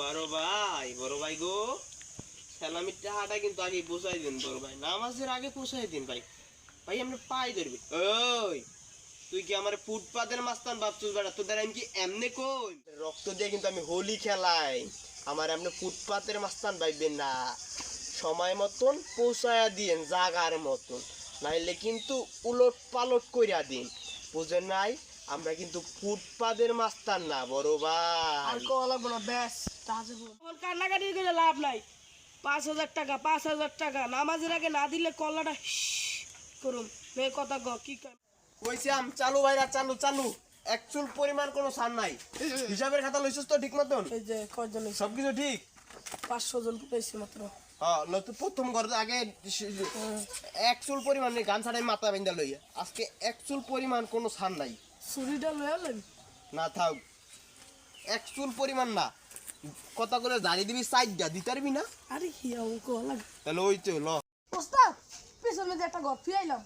বড় ভাই গো, সালামির টাকাটা কিন্তু আগে পৌঁছাই দিন বড় ভাই, নামাজের আগে পৌঁছাই দিন ভাই। ভাই আমরা পাই ধরবি। ওই তুই কি আমার ফুটপাতের মাস্তান ভাবছিস বেটা? তোদের আমি কি এমনি কই রক্ত দিয়ে কিন্তু আমি হোলি খেলাই, আমার এমনি ফুটপাতের মাস্তান ভাইবেন না। সময় মতন পৌঁছায়া দিন জাগার মতন, নাইলে কিন্তু উলট পালট কইরা দিন, বুঝেন নাই? আমরা কিন্তু ফুটপাতের মাস্তান না বড় ভাই। আর কল লাগবো না, ব্যাস তাজে বল। ওর কান্নাকাটি করে লাভ নাই। 5,000 টাকা 5,000 টাকা নামাজের আগে না দিলে কল্লাটা করুম মে কথা গ কি কই কইছিলাম চালু ভাইরা, চালু চালু, অ্যাকচুয়াল পরিমাণ কোনো ছাড় নাই। হিসাবের খাতা লইছস তো ঠিক মতন? এই যে কয়জন সবকিছু ঠিক? 500 জন পেয়েছি মাত্র। হ্যাঁ নতুন প্রথম ঘর আগে অ্যাকচুয়াল পরিমাণ নেই, গান ছাড়াই মাথা বেঁধা লইয়া। আজকে অ্যাকচুয়াল পরিমাণ কোনো ছাড় নাই। ছুরিটা লয়ে আলেন না থাক, অ্যাকচুয়াল পরিমাণ না, কথা করে জানি দিবি সাইডটা দিতে পারবি না? আরে কি আমি কল লাগ তাহলে ওই তো ল ওস্তাদ পিছনে যে একটা ঘর ফিরাইলাম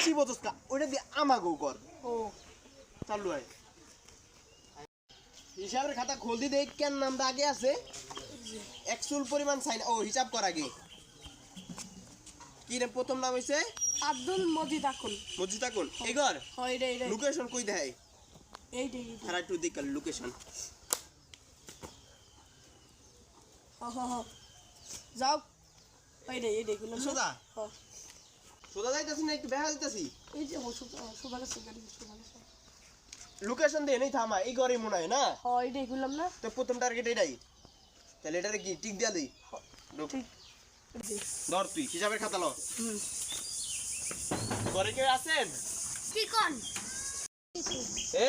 শিবতস্কা ওইটা দিয়ে আমাকেও কর। ও চালু হয় হিসাবের খাতা খোল দি দেখ কেন নামটা আগে আছে, অ্যাকচুয়াল পরিমাণ সাইন। ও হিসাব কর আগে। কি রে প্রথম নাম হইছে? আব্দুল মজিদ আকুল। মসজিদ আকুল। এই ঘর হয় রে রে লোকেশন কই দেয়? এই রে খারাপ টু দেখ লোকেশন। হ যাও এই রে গুলো সোজা হ সোজা যাইতাছি না একটু দেখা যাইতাছি? এই যে সোজা গেছে গাড়ি সোজা গেছে। লোকেশন দে নেই থামা, এই ঘরেই মনে হয় না? হয় রে গুলাম না তো প্রথম টার্গেট এটাই, তাহলে এটারে কি টিক দিয়া দেই? ঠিক ধর তুই হিসাবের খাতা ল। হুম ঘরে কেউ আছেন? কি কোন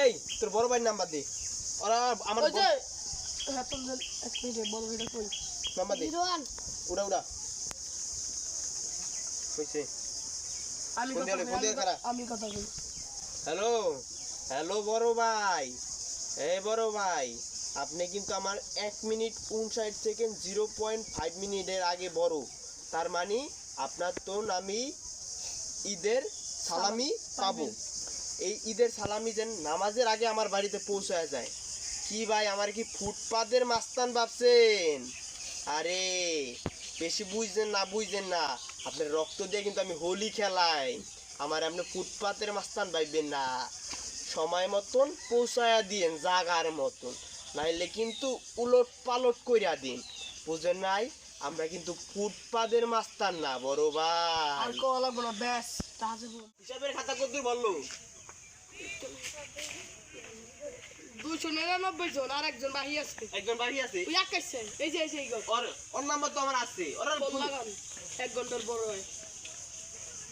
এই তোর বড় ভাই নাম্বার দে। ওরা আমার ওই যে হ্যাঁ তুমি এক মিনিট বল এটা কই নাম্বার দে। 01 উড়া উড়া কইছে আমি ফোন দিলে ফোন দিয়ে খারা। আমি কথা কই হ্যালো হ্যালো বড় ভাই, এই বড় ভাই আপনি কিন্তু আমার 1 মিনিট 59 সেকেন্ড 0.5 মিনিটের আগে বড়, তার মানে আপনার তো আমি ঈদের সালামি পাবো। এই ঈদের সালামি যেন নামাজের আগে আমার বাড়িতে পৌঁছায় যায়। কি ভাই আমার কি ফুটপাতের মাস্তান ভাবছেন? আরে বেশি বুঝছেন না, আপনার রক্ত দিয়ে কিন্তু আমি হোলি খেলাই, আমার আপনি ফুটপাতের মাস্তান ভাববেন না। সময় মতন পৌঁছায়া দিন জাগার মতন, নাইলে কিন্তু উলট পালট কইরা দিন, বুঝেন নাই? আমরা কিন্তু ফুটপাতের মাস্তান না বড় ভাই। আর কল লাগবো না, ব্যাস তাজে বল। হিসাবের খাতা কতদূর বললো? 299 জন আর একজন বাহি আছে। একজন বাড়ি আছে? ওই আকাইছে এই যে এই গো ওর নাম্বার তো আমার আছে। ফোন লাগান 1 ঘন্টার বড় হয়।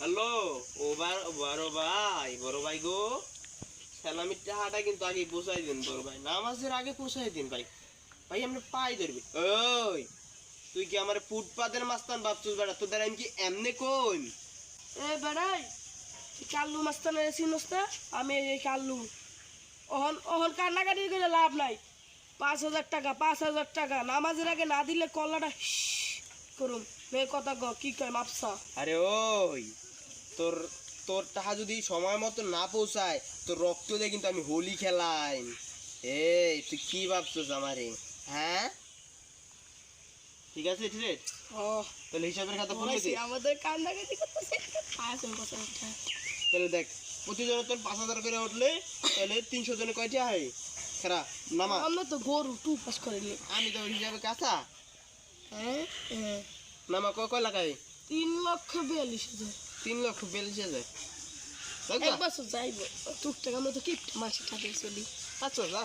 হ্যালো বড় ভাই গো, সালামির টাকাটা কিন্তু আগে পৌঁছাই দিন বড় ভাই, নামাজের আগে পৌঁছাই দিন ভাই। ভাই আমরা পাই ধরবি। ওই তুই কি আমার ফুটপাতের মাস্তান ভাবছিস বেটা? তোদের আমি কি এমনি কই এ বেড়াই কাল্লু মাস্তান চিনস না? আমি এই কাল্লু অহন কান্নাকাটি করে লাভ নাই। 5,000 টাকা 5,000 টাকা নামাজের আগে না দিলে কল্লাটা করুম মে কথা গ কি কয় মাপসা। আরে ওই তোর তোর টাকা যদি সময় মতো না পৌঁছায় তোর রক্ত দিয়ে কিন্তু আমি হোলি খেলাই। এই তুই কি ভাবছিস আমারে? হ্যাঁ ঠিক আছে ঠিক আছে, তাহলে হিসাবের খাতা খুলে দে। আমাদের কান্নাকাটি করতেছে 5,000 টাকা। তাহলে দেখ প্রতিজনে তোর 5,000 করে উঠলে তাহলে 300 জনে কয়টা হয়? খেরা নামা। আমরা তো গরু টু পাস করিনি। আমি তো হিসাবে কাঁচা। হ্যাঁ নামা কয় লাগাই? 3,42,000। 3,42,000। এক বছর যাইব টুকটাক আমরা তো কিপ্ট মাসে টাকা চলি। আচ্ছা যা।